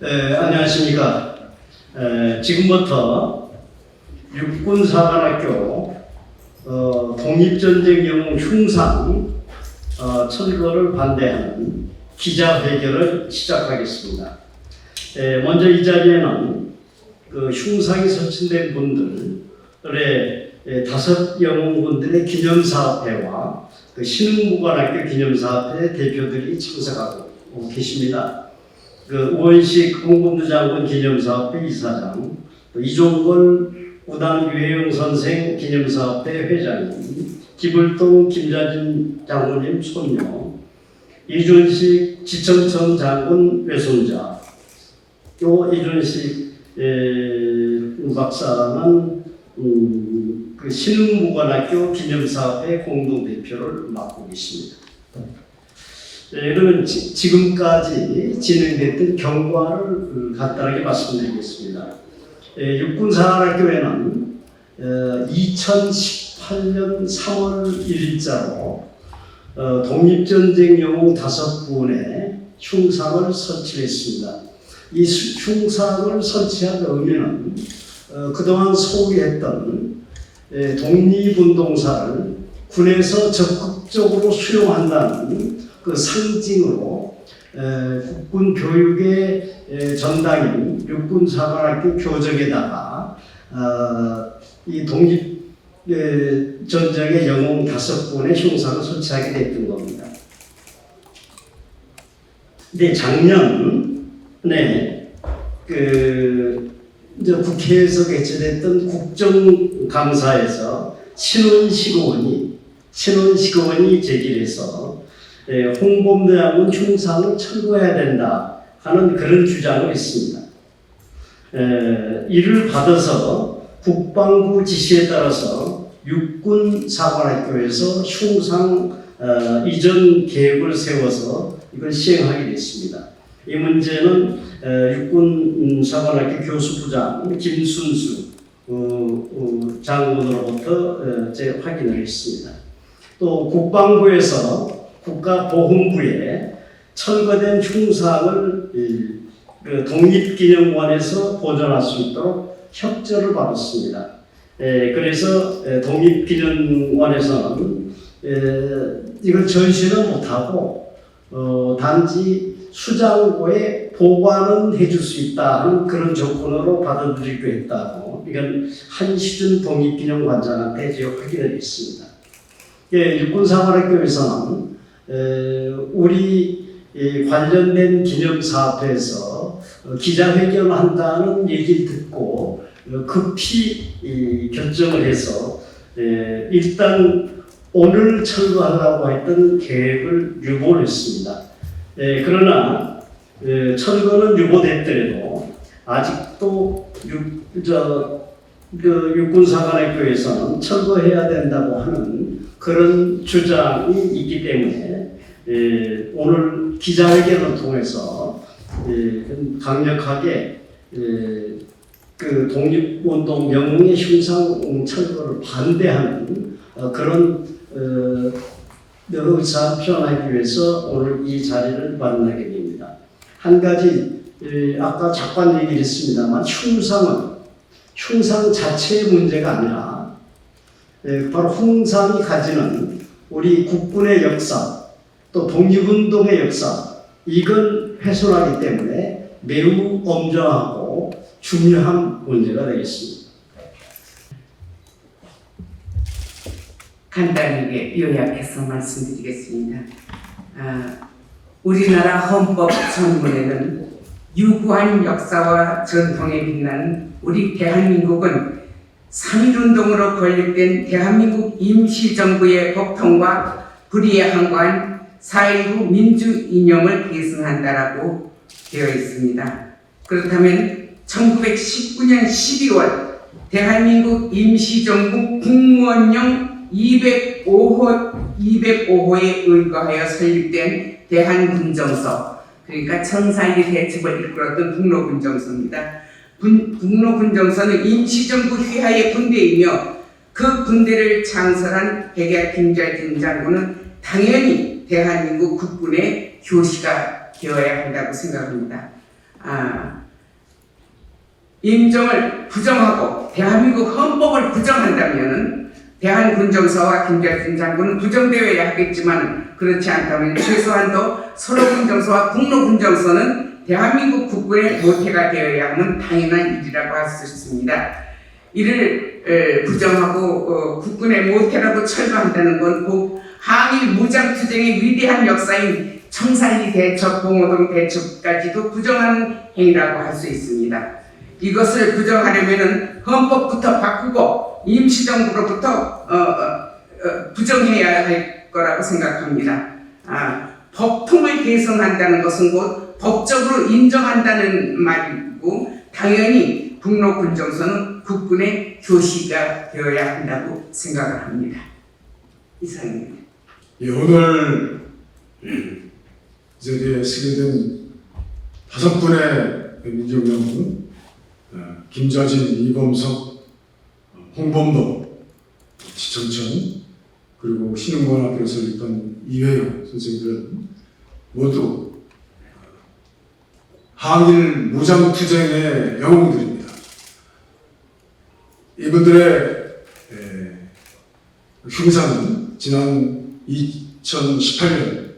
안녕하십니까. 지금부터 육군사관학교 독립전쟁 영웅 흉상 철거를 반대하는 기자회견을 시작하겠습니다. 먼저 이 자리에는 그 흉상이 설치된 분들의 5 영웅분들의 기념사업회와 그 신흥무관학교 기념사업회 대표들이 참석하고 계십니다. 그 우원식 홍범도 장군 기념사업회 이사장, 또 이종걸 우당 유해영 선생 기념사업회 회장님, 기불동 김자진 장군님 손녀, 이준식 지청천 장군 외손자, 또 이준식 박사는 그 신흥무관학교 기념사업회 공동대표를 맡고 계십니다. 그러면 지금까지 진행됐던 경과를 간단하게 말씀드리겠습니다. 육군사관학교에는 2018년 3월 1일자로 독립전쟁 영웅 5분의 흉상을 설치했습니다. 이 흉상을 설치한 의미는 그동안 소위했던 독립운동사를 군에서 적극적으로 수용한다는 그 상징으로 국군 교육의 전당인 육군사관학교 교정에다가 이 독립전쟁의 영웅 5분의 흉상을 설치하게 됐던 겁니다. 근데 작년에 이제 국회에서 개최됐던 국정감사에서 신원식의원이 제기해서 홍범도 장군 흉상을 철거해야 된다 하는 그런 주장을 했습니다. 이를 받아서 국방부 지시에 따라서 육군사관학교에서 흉상 이전 계획을 세워서 이걸 시행하게 됐습니다. 이 문제는 육군사관학교 교수부장 김순수 장군으로부터 확인을 했습니다. 또 국방부에서 국가보훈부에 철거된 흉상을 독립기념관에서 보존할 수 있도록 협조를 받았습니다. 그래서 독립기념관에서는 이걸 전시는 못하고 단지 수장고에 보관은 해줄 수 있다 하는 그런 조건으로 받아들이기로 했다고 이건 한시준 독립기념관장한테 제가 확인을 했습니다. 육군사관학교에서는 우리 관련된 기념사업에서 기자회견을 한다는 얘기를 듣고 급히 결정을 해서 일단 오늘 철거하려고 했던 계획을 유보를 했습니다. 그러나 철거는 유보됐더라도 아직도 육군사관학교에서는 철거해야 된다고 하는 그런 주장이 있기 때문에 오늘 기자회견을 통해서 강력하게 그 독립운동 영웅의 흉상 철거를 반대하는 그런 의사를 표현하기 위해서 오늘 이 자리를 만나게 됩니다. 한 가지 아까 잠깐 얘기를 했습니다만 흉상 자체의 문제가 아니라 바로 흉상이 가지는 우리 국군의 역사 또 독립운동의 역사 이건 훼손하기 때문에 매우 엄정하고 중요한 문제가 되겠습니다. 간단하게 요약해서 말씀드리겠습니다. 우리나라 헌법 전문에는 유구한 역사와 전통에 빛나는 우리 대한민국은 3.1운동으로 건립된 대한민국 임시정부의 법통과 불의에 항거한 4.19 민주이념을 계승한다라고 되어 있습니다. 그렇다면 1919년 12월 대한민국 임시정부 국무원령 205호에 의거하여 설립된 대한군정서, 그러니까 청산리 대첩을 이끌었던 북로군정서입니다. 북로군정서는 임시정부 휘하의 군대이며 그 군대를 창설한 백야 김자진 장군은 당연히 대한민국 국군의 교시가 되어야 한다고 생각합니다. 임종을 부정하고 대한민국 헌법을 부정한다면 대한군정서와 김대중 장군은 부정되어야 하겠지만 그렇지 않다면 최소한도 서로군정서와 북로군정서는 대한민국 국군의 모태가 되어야 하는 당연한 일이라고 할 수 있습니다. 이를 부정하고 국군의 모태라고 철거한다는 건 곧 항일 무장투쟁의 위대한 역사인 청산리 대첩, 봉오동 대첩까지도 부정하는 행위라고 할 수 있습니다. 이것을 부정하려면 헌법부터 바꾸고 임시정부로부터 부정해야 할 거라고 생각합니다. 법통을 개성한다는 것은 곧 법적으로 인정한다는 말이고 당연히 북로군정서는 국군의 교시가 되어야 한다고 생각을 합니다. 이상입니다. 예, 오늘 이 자리에 쓰게 된 5분의 민족영웅 김좌진, 이범석, 홍범도, 지청천 그리고 신흥관학교에서 있던 이회영 선생님들은 모두 항일 무장투쟁의 영웅들입니다. 이분들의 흉상은 지난 2018년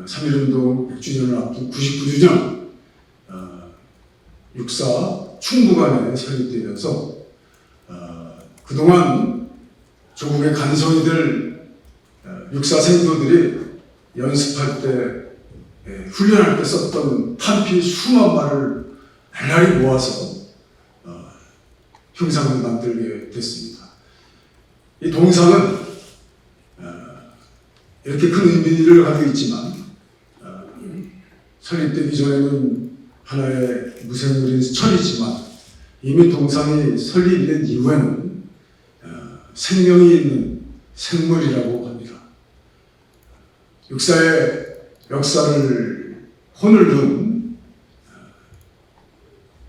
3.1운동 100주년을 앞둔 99주년 육사 충북안에 설립되면서 그동안 조국의 간성이들 육사 생도들이 연습할 때 훈련할 때 썼던 탄피 수만 말을 날라리 모아서 흉상을 만들게 됐습니다. 이 동상은 이렇게 큰 의미를 가지고 있지만 설립되기 전에는 하나의 무생물인 철이지만 이미 동상이 설립된 이후에는 생명이 있는 생물이라고 합니다. 육사의 역사를 혼을 둔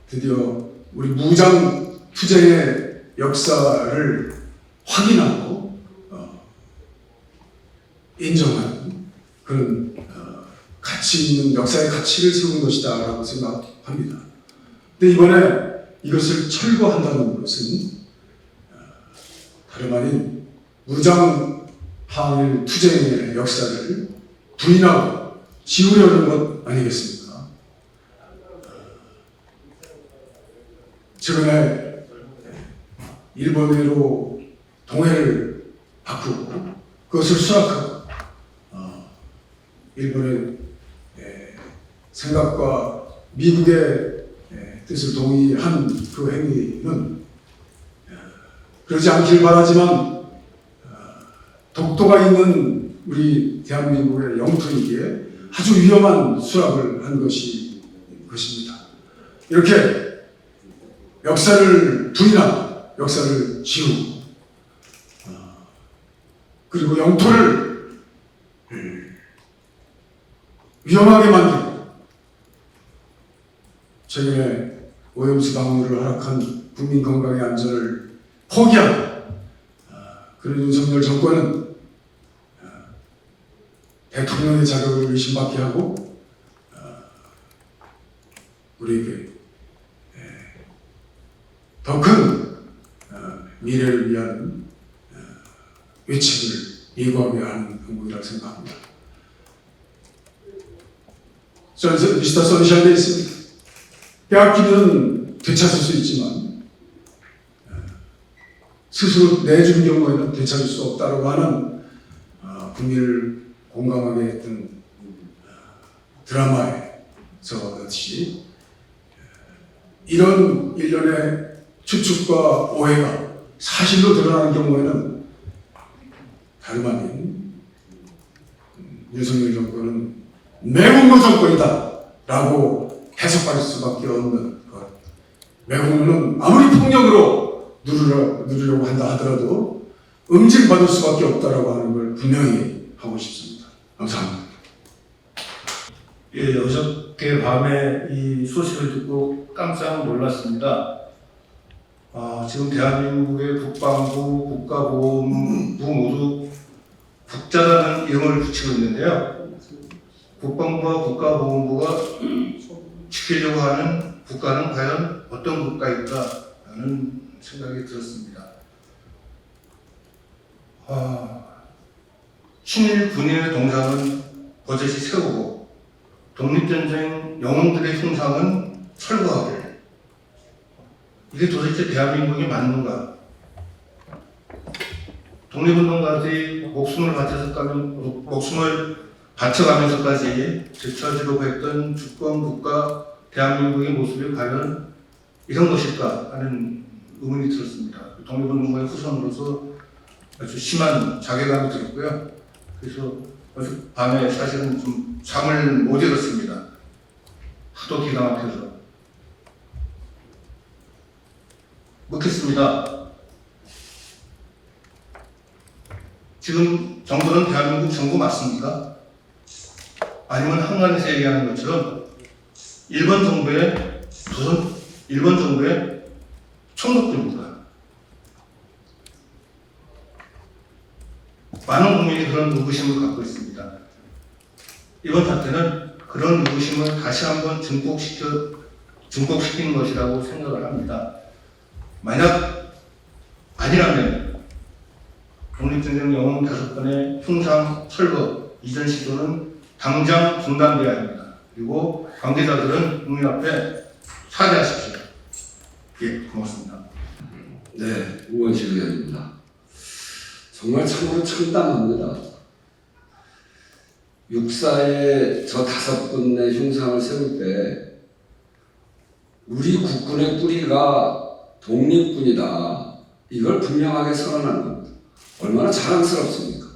드디어 우리 무장 투쟁의 역사를 확인하고 인정하는 그런 가치 있는 역사의 가치를 세운 것이다라고 생각합니다. 근데 이번에 이것을 철거한다는 것은 다름 아닌 무장 항일 투쟁의 역사를 부인하고 지우려는 것 아니겠습니까? 최근에 일본으로 동해를 바꾸고 그것을 수락하고 일본의 생각과 미국의 뜻을 동의한 그 행위는 그러지 않길 바라지만 독도가 있는 우리 대한민국의 영토이기에 아주 위험한 수락을 한 것입니다. 이렇게 역사를 부인하고 역사를 지우고 그리고 영토를 위험하게 만들고 최근에 오염수 방류를 허락한 국민 건강의 안전을 포기하고 그런 윤석열 정권은 대통령의 자격을 의심받게 하고 우리에게 더 큰 미래를 위한 외침을 예고하게 하는 행동이라고 생각합니다. 미스터 선샤인에 있습니다. 빼앗기면 되찾을 수 있지만 스스로 내준 경우에는 되찾을 수 없다고 하는 국민을 공감하게 했던 드라마에서 같이 이런 일련의 추측과 오해가 사실로 드러나는 경우에는 다름 아닌 윤석열 정권은 매국노 정권이다 라고 해석할 수밖에 없는 것. 매국노는 아무리 폭력으로 누르려고 한다 하더라도 응징받을 수밖에 없다라고 하는 걸 분명히 하고 싶습니다. 감사합니다. 예, 어저께 밤에 이 소식을 듣고 깜짝 놀랐습니다. 지금 대한민국의 국방부, 국가보훈부 모두 국자라는 이름을 붙이고 있는데요. 국방부와 국가보훈부가 지키려고 하는 국가는 과연 어떤 국가일까라는 생각이 들었습니다. 친일 군인의 동상은 버젓이 세우고 독립전쟁 영웅들의 흉상은 철거하고, 이게 도대체 대한민국이 맞는가? 독립운동가들이 목숨을 바쳐가면서까지 되찾으려고 했던 주권 국가 대한민국의 모습이 과연 이런 것일까 하는 의문이 들었습니다. 독립운동가의 후손으로서 아주 심한 자괴감이 들었고요. 그래서 어제 밤에 사실은 좀 잠을 못 잃었습니다. 하도 기가 막혀서. 묻겠습니다. 지금 정부는 대한민국 정부 맞습니까? 아니면 한간에서 얘기하는 것처럼 일본 정부의 총독부입니까? 많은 국민이 그런 의구심을 갖고 있습니다. 이번 사태는 그런 의구심을 다시 한번 증폭시키는 것이라고 생각을 합니다. 만약 아니라면 독립전쟁 영웅 5건의 흉상 철거 이전 시도는 당장 중단되어야 합니다. 그리고 관계자들은 국민 앞에 사죄하십시오. 예, 고맙습니다. 네, 우원식 의원입니다. 정말 참으로 참담합니다. 육사에 저 5분의 흉상을 세울 때 우리 국군의 뿌리가 독립군이다, 이걸 분명하게 선언한 겁니다. 얼마나 자랑스럽습니까?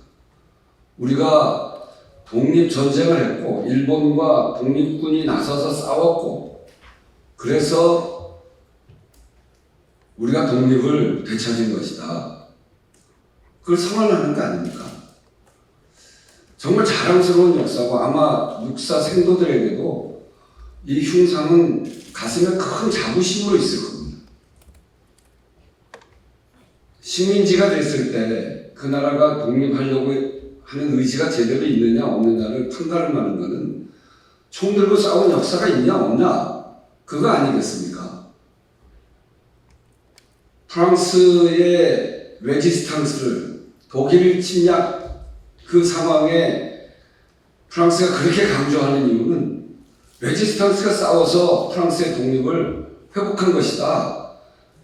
우리가 독립전쟁을 했고 일본과 독립군이 나서서 싸웠고, 그래서 우리가 독립을 되찾은 것이다, 그걸 선언하는 거 아닙니까? 정말 자랑스러운 역사고, 아마 육사 생도들에게도 이 흉상은 가슴에 큰 자부심으로 있을 겁니다. 식민지가 됐을 때 그 나라가 독립하려고 하는 의지가 제대로 있느냐 없느냐를 판가름하는 것은 총 들고 싸운 역사가 있냐 없냐, 그거 아니겠습니까? 프랑스의 레지스탕스를, 독일 침략 그 상황에 프랑스가 그렇게 강조하는 이유는 레지스탕스가 싸워서 프랑스의 독립을 회복한 것이다,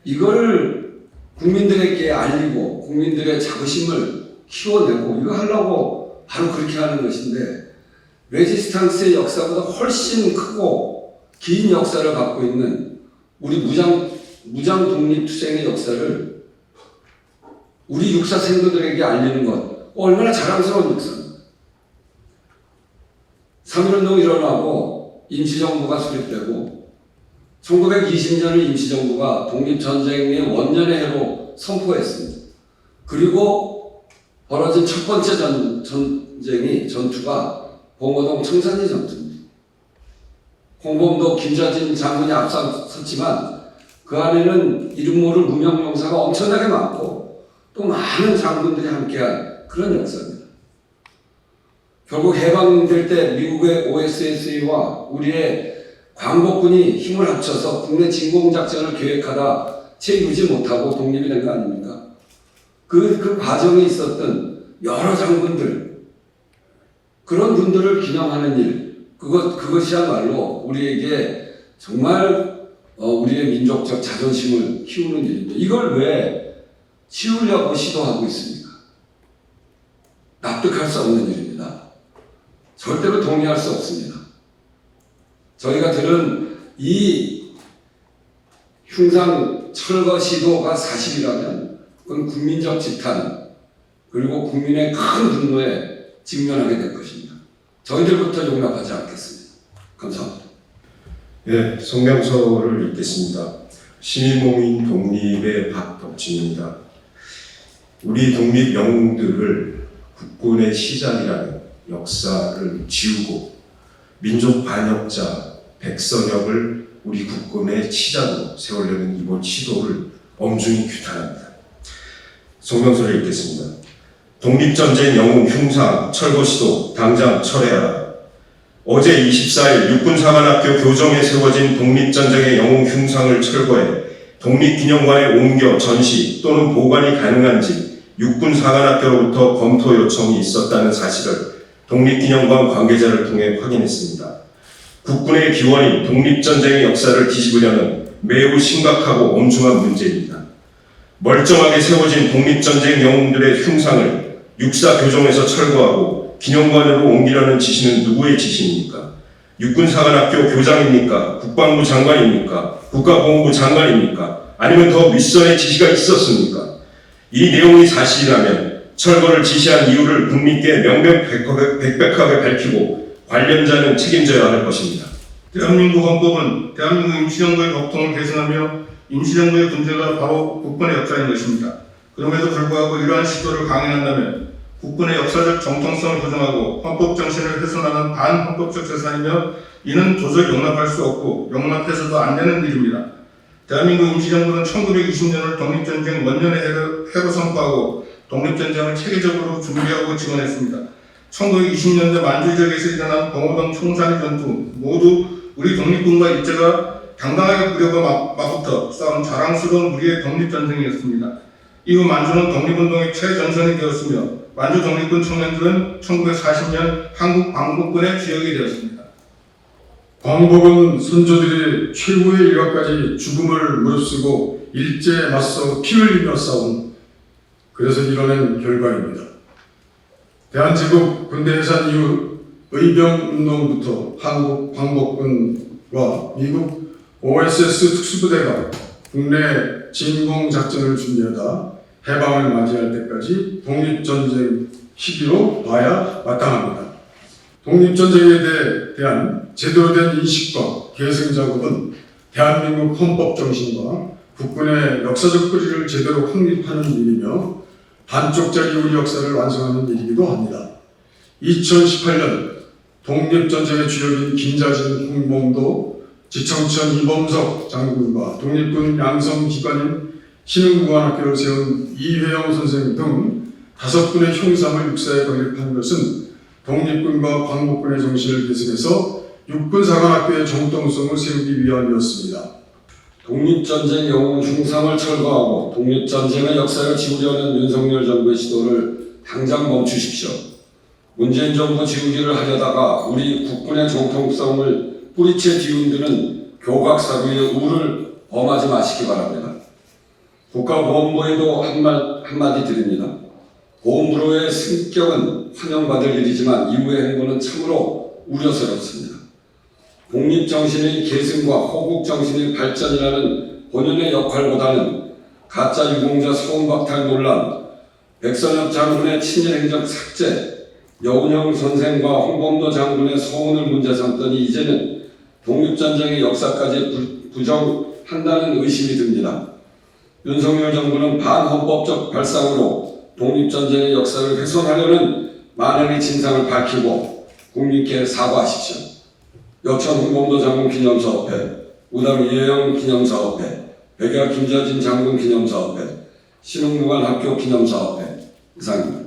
이거를 국민들에게 알리고 국민들의 자부심을 키워내고 이거 하려고 바로 그렇게 하는 것인데, 레지스탕스의 역사보다 훨씬 크고 긴 역사를 갖고 있는 우리 무장 독립투쟁의 역사를 우리 육사 생도들에게 알리는 것, 얼마나 자랑스러운 역사입니다. 3.1운동이 일어나고 임시정부가 수립되고 1920년을 임시정부가 독립전쟁의 원년의 해로 선포했습니다. 그리고 벌어진 첫 번째 전투가 봉오동 청산리 전투입니다. 홍범도 김좌진 장군이 앞서섰지만 그 안에는 이름 모를 무명용사가 엄청나게 많고 또 많은 장군들이 함께한 그런 역사입니다. 결국 해방될 때 미국의 OSSE와 우리의 광복군이 힘을 합쳐서 국내 진공작전을 계획하다 채 유지 못하고 독립이 된 거 아닙니까? 그 과정에 있었던 여러 장군들, 그런 분들을 기념하는 일, 그것이야말로 우리에게 정말 우리의 민족적 자존심을 키우는 일입니다. 이걸 왜 치우려고 시도하고 있습니까? 납득할 수 없는 일입니다. 절대로 동의할 수 없습니다. 저희가 들은 이 흉상 철거 시도가 사실이라면 그건 국민적 지탄, 그리고 국민의 큰 분노에 직면하게 될 것입니다. 저희들부터 용납하지 않겠습니다. 감사합니다. 네, 성명서를 읽겠습니다. 시민공인 독립의 박덕진입니다. 우리 독립 영웅들을 국군의 시작이라는 역사를 지우고 민족 반역자 백선혁을 우리 국군의 치자로 세우려는 이번 시도를 엄중히 규탄합니다. 성명서를 읽겠습니다. 독립전쟁 영웅 흉상 철거 시도 당장 철회하라. 어제 24일 육군사관학교 교정에 세워진 독립전쟁의 영웅 흉상을 철거해 독립기념관에 옮겨 전시 또는 보관이 가능한지 육군사관학교로부터 검토 요청이 있었다는 사실을 독립기념관 관계자를 통해 확인했습니다. 국군의 기원인 독립전쟁의 역사를 뒤집으려는 매우 심각하고 엄중한 문제입니다. 멀쩡하게 세워진 독립전쟁 영웅들의 흉상을 육사교정에서 철거하고 기념관으로 옮기려는 지시는 누구의 지시입니까? 육군사관학교 교장입니까? 국방부 장관입니까? 국가보훈부 장관입니까? 아니면 더 윗선의 지시가 있었습니까? 이 내용이 사실이라면 철거를 지시한 이유를 국민께 명명백백하게 밝히고 관련자는 책임져야 할 것입니다. 대한민국 헌법은 대한민국 임시정부의 법통을 계승하며 임시정부의 문제가 바로 국군의 역사인 것입니다. 그럼에도 불구하고 이러한 시도를 강행한다면 국군의 역사적 정통성을 부정하고 헌법 정신을 훼손하는 반헌법적 재산이며 이는 도저히 용납할 수 없고 용납해서도 안 되는 일입니다. 대한민국 임시정부는 1920년을 독립전쟁 원년의 해로 선포하고 독립전쟁을 체계적으로 준비하고 지원했습니다. 1920년대 만주 지역에서 일어난 봉오동 총산리 전투 모두 우리 독립군과 일제가 당당하게 부려고 맞붙어 싸운 자랑스러운 우리의 독립전쟁이었습니다. 이후 만주는 독립운동의 최전선이 되었으며 만주 독립군 청년들은 1940년 한국 광복군의 주역이 되었습니다. 광복은 선조들이 최후의 일각까지 죽음을 무릅쓰고 일제에 맞서 피 흘리며 싸운 그래서 이뤄낸 결과입니다. 대한제국 군대해산 이후 의병운동부터 한국 광복군과 미국 OSS 특수부대가 국내 진공작전을 준비하다 해방을 맞이할 때까지 독립전쟁 시기로 봐야 마땅합니다. 독립전쟁에 대한 제대로 된 인식과 계승 작업은 대한민국 헌법 정신과 국군의 역사적 뿌리를 제대로 확립하는 일이며 반쪽짜리 우리 역사를 완성하는 일이기도 합니다. 2018년 독립전쟁의 주역인 김자진, 홍범도, 지청천 이범석 장군과 독립군 양성기관인 신흥무관학교를 세운 이회영 선생 등 5분의 형상을 육사에 건립한 것은 독립군과 광복군의 정신을 계승해서 육군사관학교의 정통성을 세우기 위함이었습니다. 독립전쟁 영웅 흉상을 철거하고 독립전쟁의 역사를 지우려는 윤석열 정부의 시도를 당장 멈추십시오. 문재인 정부 지우기를 하려다가 우리 국군의 정통성을 뿌리채 뒤흔드는 교각사루의 우를 범하지 마시기 바랍니다. 국가보훈부에도 한마디 드립니다. 보훈부로의 승격은 환영받을 일이지만 이후의 행보는 참으로 우려스럽습니다. 독립정신의 계승과 호국정신의 발전이라는 본연의 역할보다는 가짜 유공자 소음박탈 논란, 백선엽 장군의 친일행적 삭제, 여운형 선생과 홍범도 장군의 소원을 문제 삼더니 이제는 독립전쟁의 역사까지 부정한다는 의심이 듭니다. 윤석열 정부는 반헌법적 발상으로 독립전쟁의 역사를 훼손하려는 만행의 진상을 밝히고 국민께 사과하십시오. 여천 홍범도 장군 기념사업회, 우당 이혜영 기념사업회, 백야 김자진 장군 기념사업회, 신흥무관 학교 기념사업회 이상입니다.